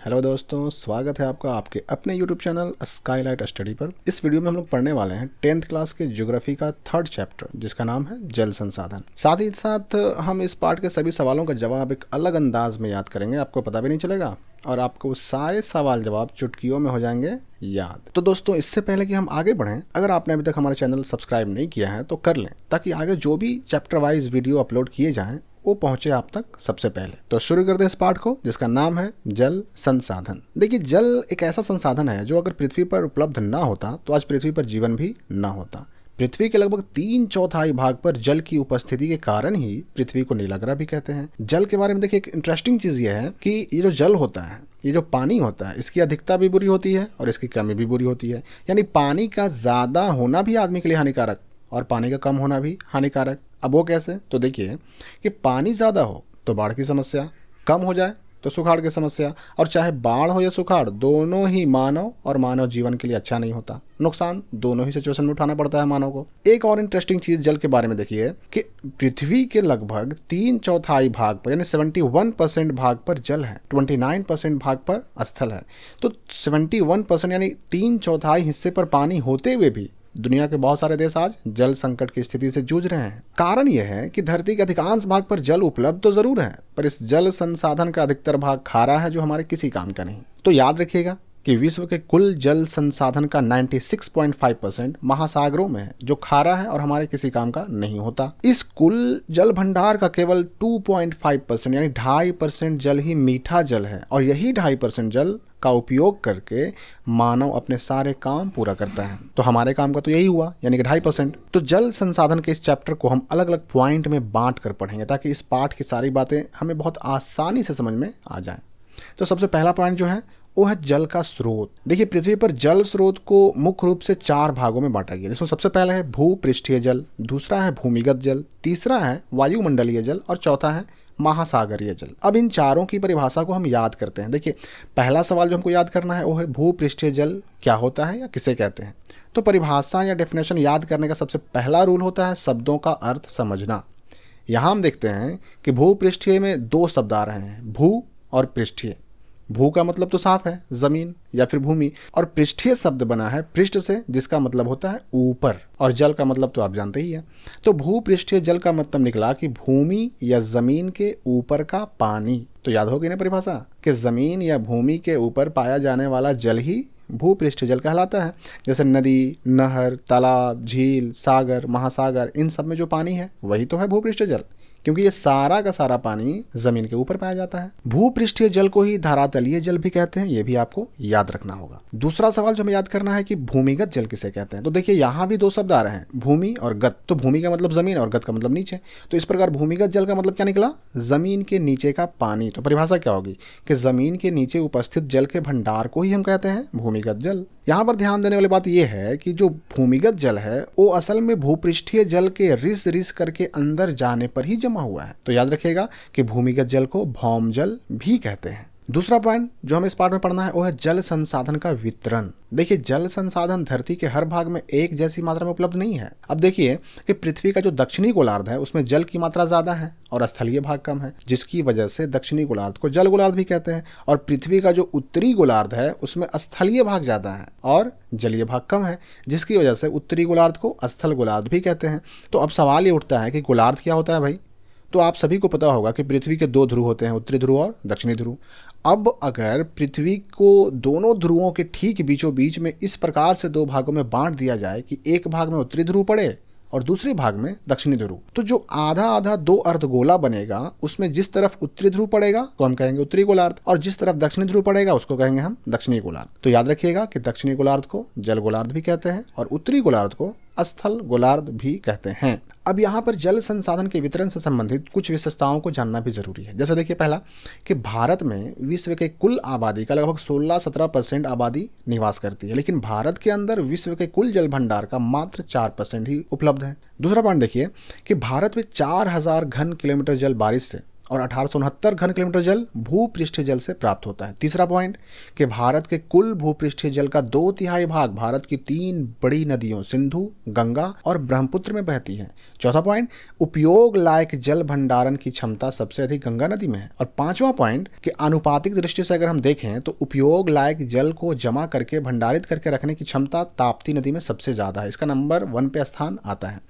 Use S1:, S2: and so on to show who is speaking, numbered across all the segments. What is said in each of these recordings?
S1: Hello दोस्तों, स्वागत है आपका आपके अपने यूट्यूब चैनल स्काईलाइट स्टडी पर। इस वीडियो में हम लोग पढ़ने वाले हैं 10th क्लास के ज्योग्राफी का 3rd चैप्टर, जिसका नाम है जल संसाधन। साथ ही साथ हम इस पार्ट के सभी सवालों का जवाब एक अलग अंदाज में याद करेंगे, आपको पता भी नहीं चलेगा और आपको सारे सवाल जवाब चुटकियों में हो जाएंगे याद। तो दोस्तों, इससे पहले कि हम आगे बढ़ें, अगर आपने अभी तक हमारा चैनल सब्सक्राइब नहीं किया है तो कर लें, ताकि आगे जो भी चैप्टर वाइज वीडियो अपलोड किए जाएं वो पहुंचे आप तक सबसे पहले। तो शुरू करते हैं इस पार्ट को, जिसका नाम है जल संसाधन। देखिए, जल एक ऐसा संसाधन है जो अगर पृथ्वी पर उपलब्ध ना होता तो आज पृथ्वी पर जीवन भी ना होता। पृथ्वी के लगभग 3/4 भाग पर जल की उपस्थिति के कारण ही पृथ्वी को नीला ग्रह भी कहते हैं। जल के बारे में देखिए, एक इंटरेस्टिंग चीज ये है कि ये जो जल होता है, ये जो पानी होता है, इसकी अधिकता भी बुरी होती है और इसकी कमी भी बुरी होती है। यानी पानी का ज्यादा होना भी आदमी के लिए हानिकारक और पानी का कम होना भी हानिकारक। अब वो कैसे? तो देखिए कि पानी ज़्यादा हो तो बाढ़ की समस्या, कम हो जाए तो सुखाड़ की समस्या, और चाहे बाढ़ हो या सुखाड़, दोनों ही मानव और मानव जीवन के लिए अच्छा नहीं होता। नुकसान दोनों ही सिचुएशन में उठाना पड़ता है मानव को। एक और इंटरेस्टिंग चीज जल के बारे में देखिए कि पृथ्वी के लगभग 3/4 भाग पर यानी 71% भाग पर जल है, 29% भाग पर स्थल है। तो 71% यानी 3/4 हिस्से पर पानी होते हुए भी दुनिया के बहुत सारे देश आज जल संकट की स्थिति से जूझ रहे हैं। कारण यह है कि धरती के अधिकांश भाग पर जल उपलब्ध तो जरूर है, पर इस जल संसाधन का अधिकतर भाग खारा है, जो हमारे किसी काम का नहीं। तो याद रखिएगा कि विश्व के कुल जल संसाधन का 96.5% महासागरों में है, जो खारा है और हमारे किसी काम का नहीं होता। इस कुल जल भंडार का केवल 2.5% यानी 2.5% जल ही मीठा जल है, और यही 2.5% जल का उपयोग करके मानव अपने सारे काम पूरा करता है। तो हमारे काम का तो यही हुआ, यानी कि 2.5%। तो जल संसाधन के इस चैप्टर को हम अलग अलग पॉइंट में बांट कर पढ़ेंगे, ताकि इस पाठ की सारी बातें हमें बहुत आसानी से समझ में आ जाएं। तो सबसे पहला पॉइंट जो है वो है जल का स्रोत। देखिए, पृथ्वी पर जल स्रोत को मुख्य रूप से 4 भागों में बांटा गया, जिसमें सबसे पहला है भूपृष्ठीय जल, दूसरा है भूमिगत जल, तीसरा है वायुमंडलीय जल और चौथा है महासागरीय जल। अब इन चारों की परिभाषा को हम याद करते हैं। देखिए, पहला सवाल जो हमको याद करना है वो है भूपृष्ठीय जल क्या होता है या किसे कहते हैं। तो परिभाषा या डेफिनेशन याद करने का सबसे पहला रूल होता है शब्दों का अर्थ समझना। यहाँ हम देखते हैं कि भूपृष्ठीय में 2 शब्द आ रहे हैं, भू और पृष्ठीय। भू का मतलब तो साफ है, जमीन या फिर भूमि, और पृष्ठीय शब्द बना है पृष्ठ से, जिसका मतलब होता है ऊपर, और जल का मतलब तो आप जानते ही हैं। तो भूपृष्ठीय जल का मतलब निकला कि भूमि या जमीन के ऊपर का पानी। तो याद होगी ना परिभाषा कि जमीन या भूमि के ऊपर पाया जाने वाला जल ही भूपृष्ठीय जल कहलाता है। जैसे नदी, नहर, तालाब, झील, सागर, महासागर, इन सब में जो पानी है वही तो है भूपृष्ठीय जल, क्योंकि ये सारा का सारा पानी जमीन के ऊपर पाया जाता है। भूपृष्ठीय जल को ही धरातलीय जल भी कहते हैं, ये भी आपको याद रखना होगा। दूसरा सवाल जो हमें याद करना है कि भूमिगत जल किसे कहते हैं। तो देखिए, यहाँ भी 2 शब्द आ रहे हैं, भूमि और गत। तो भूमि का मतलब जमीन और गत का मतलब नीचे। तो इस प्रकार भूमिगत जल का मतलब क्या निकला? जमीन के नीचे का पानी। तो परिभाषा क्या होगी कि जमीन के नीचे उपस्थित जल के भंडार को ही हम कहते हैं भूमिगत जल। यहाँ पर ध्यान देने वाली बात यह है कि जो भूमिगत जल है वो असल में भूपृष्ठीय जल के रिस रिस करके अंदर जाने पर ही जमा हुआ है। तो याद रखिएगा कि भूमिगत जल को भौम जल भी कहते हैं। दूसरा पॉइंट जो हमें इस पाठ में पढ़ना है वो है जल संसाधन का वितरण। देखिए, जल संसाधन धरती के हर भाग में एक जैसी मात्रा में उपलब्ध नहीं है। अब देखिए कि पृथ्वी का जो दक्षिणी गोलार्ध है उसमें जल की मात्रा ज्यादा है और स्थलीय भाग कम है, जिसकी वजह से दक्षिणी गोलार्ध को जल गोलार्ध भी कहते हैं। और पृथ्वी का जो उत्तरी गोलार्ध है उसमें स्थलीय भाग ज्यादा है और जलीय भाग कम है, जिसकी वजह से उत्तरी गोलार्ध को स्थल गोलार्ध भी कहते हैं। तो अब सवाल ये उठता है कि गोलार्ध क्या होता है भाई? तो आप सभी को पता होगा कि पृथ्वी के 2 ध्रुव होते हैं, उत्तरी ध्रुव और दक्षिणी ध्रुव। अब अगर पृथ्वी को दोनों ध्रुवों के ठीक बीचों बीच में इस प्रकार से 2 भागों में बांट दिया जाए कि एक भाग में उत्तरी ध्रुव पड़े और दूसरे भाग में दक्षिणी ध्रुव, तो जो आधा आधा 2 अर्धगोला बनेगा उसमें जिस तरफ उत्तरी ध्रुव पड़ेगा तो हम कहेंगे उत्तरी गोलार्ध, और जिस तरफ दक्षिणी ध्रुव पड़ेगा उसको कहेंगे हम दक्षिणी गोलार्ध। तो याद रखिएगा कि दक्षिणी गोलार्ध को जल गोलार्ध भी कहते हैं और उत्तरी गोलार्ध को स्थल गोलार्ध भी कहते हैं। अब यहाँ पर जल संसाधन के वितरण से संबंधित कुछ विशेषताओं को जानना भी जरूरी है। जैसे देखिए, पहला कि भारत में विश्व के कुल आबादी का लगभग 16-17% आबादी निवास करती है, लेकिन भारत के अंदर विश्व के कुल जल भंडार का मात्र 4% ही उपलब्ध है। दूसरा पॉइंट देखिए कि भारत में 4000 घन किलोमीटर जल बारिश से और 1869 घन किलोमीटर जल भूपृष्ठीय जल से प्राप्त होता है। तीसरा पॉइंट कि भारत के कुल भूपृष्ठीय जल का 2/3 भाग भारत की 3 बड़ी नदियों सिंधु, गंगा और ब्रह्मपुत्र में बहती है। चौथा पॉइंट, उपयोग लायक जल भंडारण की क्षमता सबसे अधिक गंगा नदी में है। और पांचवा पॉइंट कि आनुपातिक दृष्टि से अगर हम देखें तो उपयोग लायक जल को जमा करके भंडारित करके रखने की क्षमता ताप्ती नदी में सबसे ज्यादा है, इसका नंबर 1 पे स्थान आता है।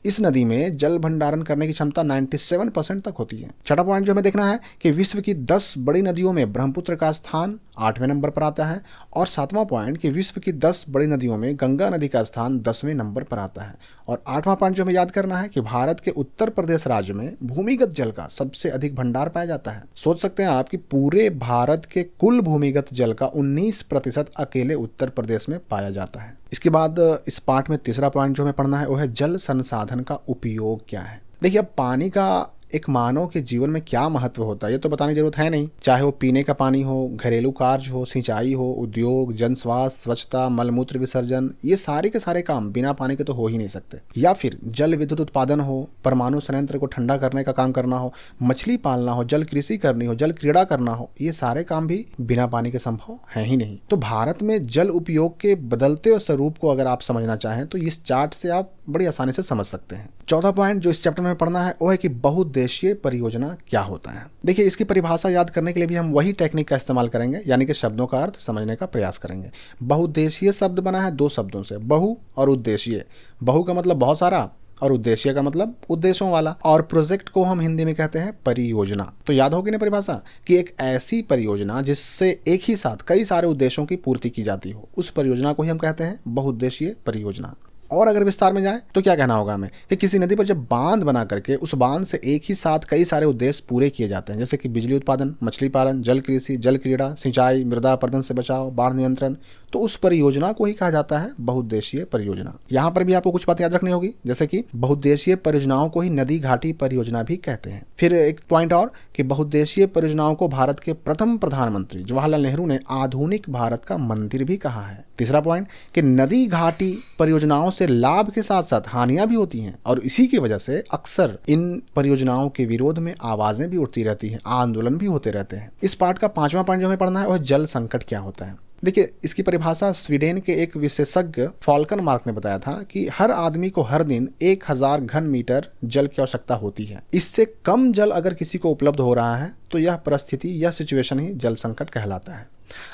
S1: इस नदी में जल भंडारण करने की क्षमता 97% तक होती है। छठा पॉइंट जो हमें देखना है कि विश्व की 10 बड़ी नदियों में ब्रह्मपुत्र का स्थान 8वें नंबर पर आता है। और सातवां पॉइंट कि विश्व की 10 बड़ी नदियों में गंगा नदी का स्थान 10वें नंबर पर आता है। और आठवां पॉइंट जो हमें याद करना है कि भारत के उत्तर प्रदेश राज्य में भूमिगत जल का सबसे अधिक भंडार पाया जाता है। सोच सकते हैं आप कि पूरे भारत के कुल भूमिगत जल का 19% अकेले उत्तर प्रदेश में पाया जाता है। इसके बाद इस पाठ में तीसरा पॉइंट जो हमें पढ़ना है वो है जल संसाधन का उपयोग क्या है। देखिए, अब पानी का एक मानव के जीवन में क्या महत्व होता है ये तो बताने की जरूरत है नहीं, चाहे वो पीने का पानी हो, घरेलू कार्य हो, सिंचाई हो, उद्योग, जन स्वास्थ्य, स्वच्छता, मलमूत्र विसर्जन, ये सारे के सारे काम बिना पानी के तो हो ही नहीं सकते। या फिर जल विद्युत उत्पादन हो, परमाणु संयंत्र को ठंडा करने का काम करना हो, मछली पालना हो, जल कृषि करनी हो, जल क्रीड़ा करना हो, ये सारे काम भी बिना पानी के संभव है ही नहीं। तो भारत में जल उपयोग के बदलते स्वरूप को अगर आप समझना चाहें तो इस चार्ट से आप बड़ी आसानी से समझ सकते हैं। चौथा पॉइंट जो इस चैप्टर में पढ़ना है वो है कि बहुउद्देशीय परियोजना क्या होता है। देखिए, इसकी परिभाषा याद करने के लिए भी हम वही टेक्निक का इस्तेमाल करेंगे, यानी कि शब्दों का अर्थ समझने का प्रयास करेंगे। बहुउद्देशीय शब्द बना है 2 शब्दों से, बहु और उद्देशीय। बहु का मतलब बहुत सारा और उद्देश्य का मतलब उद्देश्यों वाला। और प्रोजेक्ट को हम हिंदी में कहते हैं परियोजना। तो याद होगी ना परिभाषा कि एक ऐसी परियोजना जिससे एक ही साथ कई सारे उद्देश्यों की पूर्ति की जाती हो, उस परियोजना को ही हम कहते हैं बहुउद्देशीय परियोजना। और अगर विस्तार में जाए तो क्या कहना होगा हमें कि किसी नदी पर जब बांध बना करके उस बांध से एक ही साथ कई सारे उद्देश्य पूरे किए जाते हैं, जैसे कि बिजली उत्पादन, मछली पालन, जल कृषि, जल क्रीड़ा, सिंचाई, मृदा अपरदन से बचाव, बाढ़ नियंत्रण, तो उस परियोजना को ही कहा जाता है बहुउद्देशीय परियोजना। यहाँ पर भी आपको कुछ बातें याद रखनी होगी, जैसे कि बहुउद्देशीय परियोजनाओं को ही नदी घाटी परियोजना भी कहते हैं। फिर एक पॉइंट और कि बहुउद्देशीय परियोजनाओं को भारत के प्रथम प्रधानमंत्री जवाहरलाल नेहरू ने आधुनिक भारत का मंदिर भी कहा है। तीसरा पॉइंट कि नदी घाटी परियोजनाओं से लाभ के साथ साथ हानियां भी होती हैं और इसी की वजह से अक्सर इन परियोजनाओं के विरोध में आवाजें भी उठती रहती हैं, आंदोलन भी होते रहते हैं। इस पाठ का 5वां पॉइंट जो हमें पढ़ना है वह जल संकट क्या होता है। देखिए, इसकी परिभाषा स्वीडन के एक विशेषज्ञ फॉल्कन मार्क ने बताया था कि हर आदमी को हर दिन 1000 घन मीटर जल की आवश्यकता होती है। इससे कम जल अगर किसी को उपलब्ध हो रहा है तो यह परिस्थिति, यह सिचुएशन ही जल संकट कहलाता है।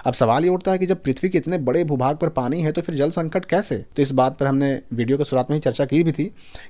S1: अब सवाल ये उठता है कि जब पृथ्वी के इतने बड़े भूभाग पर पानी है तो फिर जल संकट कैसे। तो इस बात पर हमने वीडियो के शुरुआत में ही चर्चा की भी थी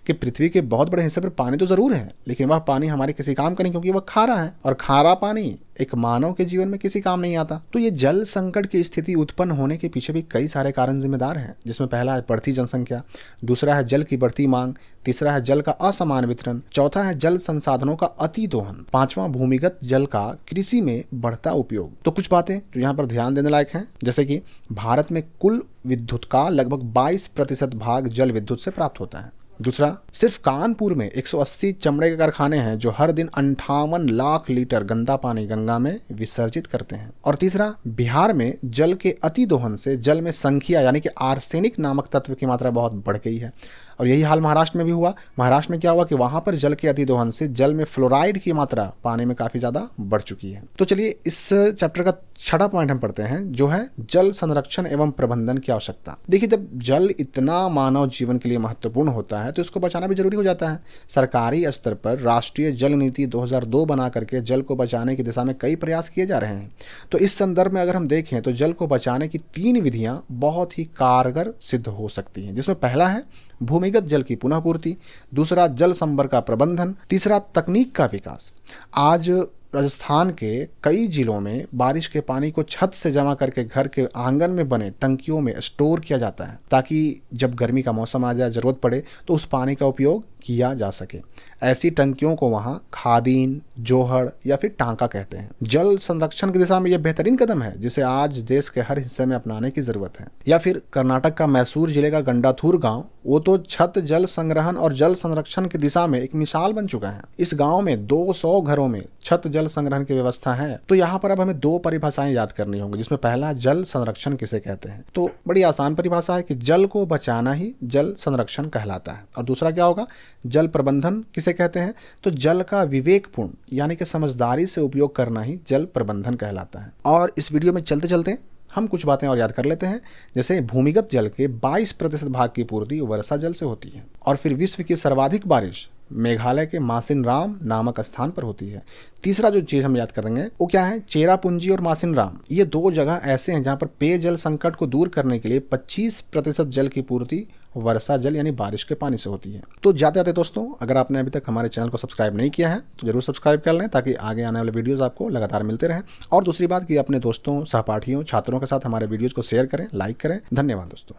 S1: कि पृथ्वी के बहुत बड़े हिस्से पर पानी तो जरूर है, लेकिन वह पानी हमारे किसी काम का नहीं, क्योंकि वह खारा है और खारा पानी एक मानव के जीवन में किसी काम नहीं आता। तो ये जल संकट की स्थिति उत्पन्न होने के पीछे भी कई सारे कारण जिम्मेदार हैं, जिसमें पहला है बढ़ती जनसंख्या, दूसरा है जल की बढ़ती मांग, तीसरा है जल का असमान वितरण, चौथा है जल संसाधनों का अति दोहन, पांचवा भूमिगत जल का कृषि में बढ़ता उपयोग। तो कुछ बातें जो यहाँ पर ध्यान देने लायक हैं, जैसे कि भारत में कुल विद्युत का लगभग 22% भाग जल विद्युत से प्राप्त होता है। दूसरा, सिर्फ कानपुर में 180 चमड़े के कारखाने हैं जो हर दिन 58 लाख लीटर गंदा पानी गंगा में विसर्जित करते हैं। और तीसरा, बिहार में जल के अति दोहन से जल में संख्या यानी कि आर्सेनिक नामक तत्व की मात्रा बहुत बढ़ गई है। और यही हाल महाराष्ट्र में भी हुआ। महाराष्ट्र में क्या हुआ कि वहां पर जल के अति दोहन से जल में फ्लोराइड की मात्रा पानी में काफी ज्यादा बढ़ चुकी है। तो चलिए इस चैप्टर का 6वां पॉइंट हम पढ़ते हैं, जो है जल संरक्षण एवं प्रबंधन की आवश्यकता। देखिए, जब जल इतना मानव जीवन के लिए महत्वपूर्ण होता है तो इसको बचाना भी जरूरी हो जाता है। सरकारी स्तर पर राष्ट्रीय जल नीति 2002 बना करके जल को बचाने की दिशा में कई प्रयास किए जा रहे हैं। तो इस संदर्भ में अगर हम देखें तो जल को बचाने की 3 विधियां बहुत ही कारगर सिद्ध हो सकती हैं, जिसमें पहला है भूमिगत जल की पुनः पूर्ति, दूसरा जल संभर का प्रबंधन, तीसरा तकनीक का विकास। आज राजस्थान के कई जिलों में बारिश के पानी को छत से जमा करके घर के आंगन में बने टंकियों में स्टोर किया जाता है, ताकि जब गर्मी का मौसम आ जाए, जरूरत पड़े तो उस पानी का उपयोग किया जा सके। ऐसी टंकियों को वहां खादीन, जोहड़ या फिर टांका कहते हैं। जल संरक्षण की दिशा में यह बेहतरीन कदम है जिसे आज देश के हर हिस्से में अपनाने की जरूरत है। या फिर कर्नाटक का मैसूर जिले का गंडाथूर गांव, वो तो छत जल संग्रहण और जल संरक्षण की दिशा में एक मिसाल बन चुका है। इस गांव में 200 घरों में छत जल संग्रहण की व्यवस्था है। तो यहाँ पर अब हमें 2 परिभाषाएं याद करनी होंगी, जिसमें पहला जल संरक्षण किसे कहते हैं। तो बड़ी आसान परिभाषा है कि जल को बचाना ही जल संरक्षण कहलाता है। और दूसरा क्या होगा, जल प्रबंधन किसे किसे कहते हैं? तो जल का विवेकपूर्ण यानी कि समझदारी से उपयोग करना ही जल प्रबंधन कहलाता है। और इस वीडियो में चलते चलते हम कुछ बातें और याद कर लेते हैं, जैसे भूमिगत जल के 22% भाग की पूर्ति वर्षा जल से होती है। और फिर विश्व की सर्वाधिक बारिश मेघालय के मासिनराम नामक स्थान पर होती है। तीसरा जो चीज हम याद करेंगे वो क्या है? चेरापूंजी और मासिनराम, ये दो जगह ऐसे हैं जहां पर पेयजल संकट को दूर करने के लिए 25% जल की पूर्ति वर्षा जल यानी बारिश के पानी से होती है। तो जाते जाते दोस्तों, अगर आपने अभी तक हमारे चैनल को सब्सक्राइब नहीं किया है तो जरूर सब्सक्राइब कर लें, ताकि आगे आने वाले वीडियोस आपको लगातार मिलते रहें। और दूसरी बात कि अपने दोस्तों, सहपाठियों, छात्रों के साथ हमारे वीडियोस को शेयर करें, लाइक करें। धन्यवाद दोस्तों।